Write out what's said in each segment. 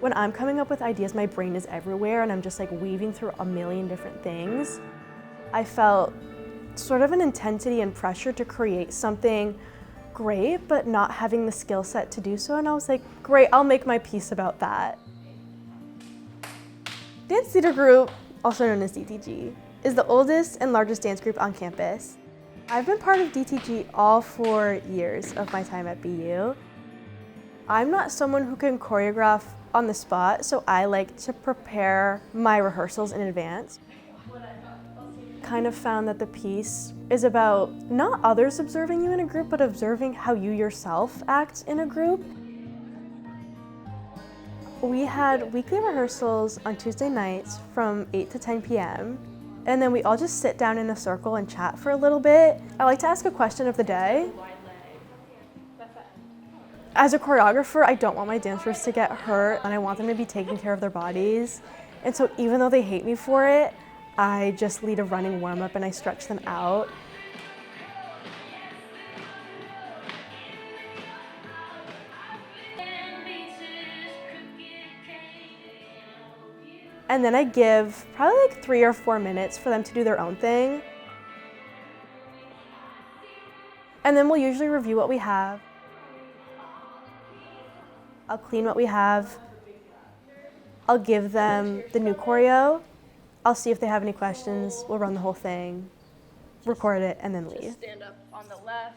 When I'm coming up with ideas, my brain is everywhere and I'm just like weaving through a million different things. I felt sort of an intensity and pressure to create something great, but not having the skill set to do so. And I was like, great, I'll make my piece about that. Dance Theater Group, also known as DTG, is the oldest and largest dance group on campus. I've been part of DTG all 4 years of my time at BU. I'm not someone who can choreograph on the spot, so I like to prepare my rehearsals in advance. Kind of found that the piece is about not others observing you in a group, but observing how you yourself act in a group. We had weekly rehearsals on Tuesday nights from 8 to 10 p.m. And then we all just sit down in a circle and chat for a little bit. I like to ask a question of the day. As a choreographer, I don't want my dancers to get hurt and I want them to be taking care of their bodies. And so even though they hate me for it, I just lead a running warm-up and I stretch them out. And then I give probably like 3 or 4 minutes for them to do their own thing. And then we'll usually review what we have. I'll clean what we have. I'll give them the new choreo. I'll see if they have any questions. We'll run the whole thing, record it, and then leave. Just stand up on the left.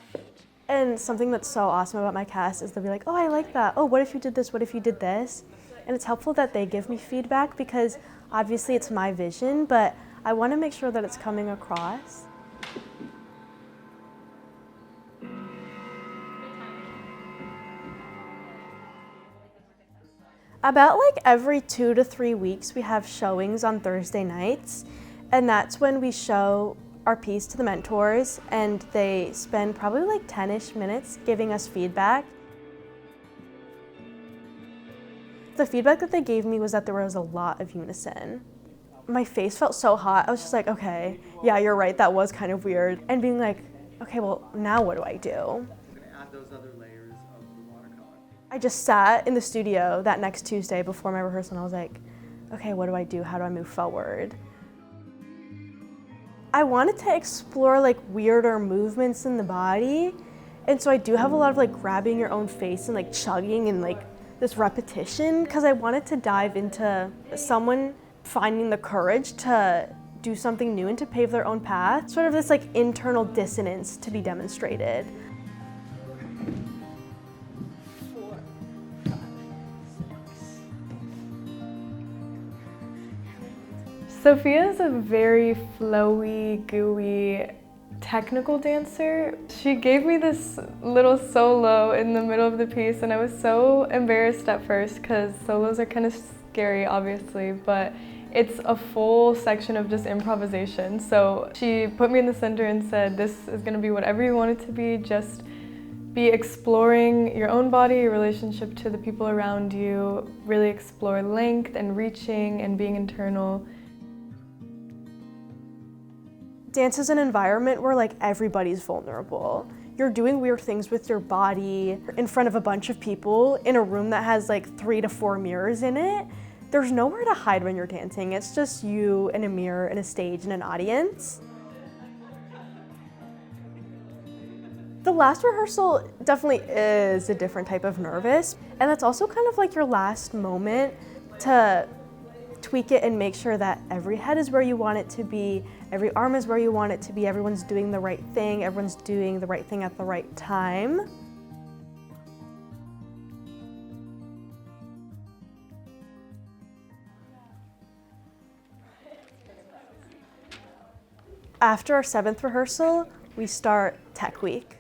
And something that's so awesome about my cast is they'll be like, oh, I like that. Oh, what if you did this? What if you did this? And it's helpful that they give me feedback because obviously it's my vision, but I want to make sure that it's coming across. About like every 2 to 3 weeks, we have showings on Thursday nights, and that's when we show our piece to the mentors, and they spend probably like 10-ish minutes giving us feedback. The feedback that they gave me was that there was a lot of unison. My face felt so hot. I was just like, okay, yeah, you're right, that was kind of weird. And being like, okay, well, now what do I do? I'm gonna add those other layers of the watercolor. I just sat in the studio that next Tuesday before my rehearsal and I was like, okay, what do I do? How do I move forward? I wanted to explore like weirder movements in the body. And so I do have a lot of like grabbing your own face and like chugging and like this repetition because I wanted to dive into someone finding the courage to do something new and to pave their own path. Sort of this like internal dissonance to be demonstrated. 4, 5, 6. Sofia is a very flowy, gooey, technical dancer. She gave me this little solo in the middle of the piece and I was so embarrassed at first because solos are kind of scary, obviously, but it's a full section of just improvisation. So she put me in the center and said, this is gonna be whatever you want it to be, just be exploring your own body, your relationship to the people around you, really explore length and reaching and being internal. Dance is an environment where like everybody's vulnerable. You're doing weird things with your body in front of a bunch of people in a room that has like 3 to 4 mirrors in it. There's nowhere to hide when you're dancing. It's just you and a mirror and a stage and an audience. The last rehearsal definitely is a different type of nervous, and that's also kind of like your last moment to tweak it and make sure that every head is where you want it to be, every arm is where you want it to be, everyone's doing the right thing, everyone's doing the right thing at the right time. After our 7th rehearsal, we start Tech Week,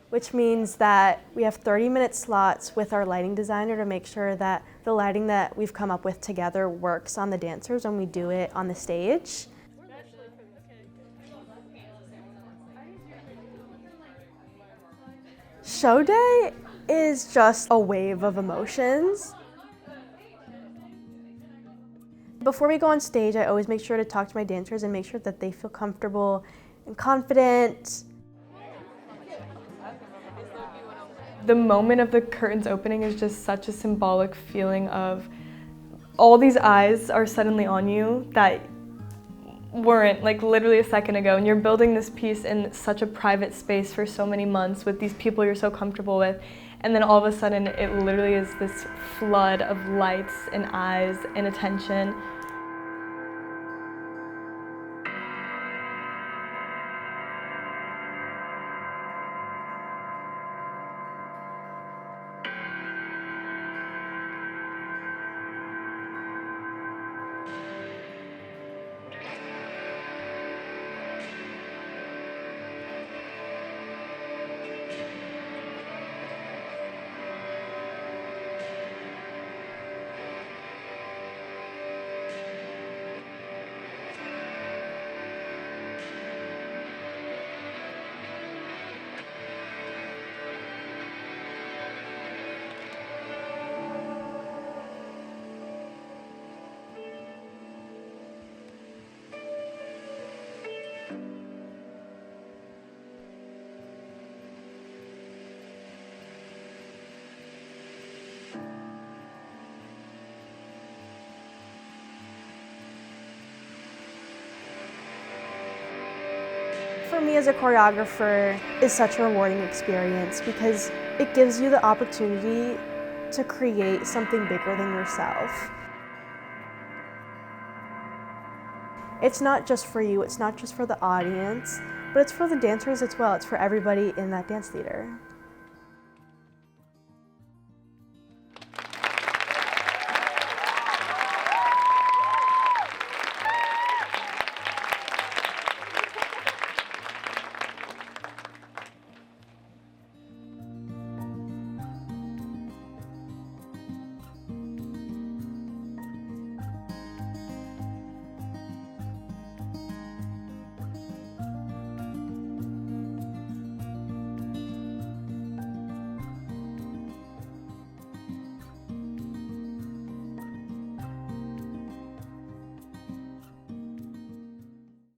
which means that we have 30-minute slots with our lighting designer to make sure that the lighting that we've come up with together works on the dancers when we do it on the stage. Show day is just a wave of emotions. Before we go on stage, I always make sure to talk to my dancers and make sure that they feel comfortable and confident. The moment of the curtains opening is just such a symbolic feeling of all these eyes are suddenly on you that weren't like literally a second ago, and you're building this piece in such a private space for so many months with these people you're so comfortable with, and then all of a sudden it literally is this flood of lights and eyes and attention. For me as a choreographer, it's such a rewarding experience because it gives you the opportunity to create something bigger than yourself. It's not just for you, it's not just for the audience, but it's for the dancers as well. It's for everybody in that dance theater.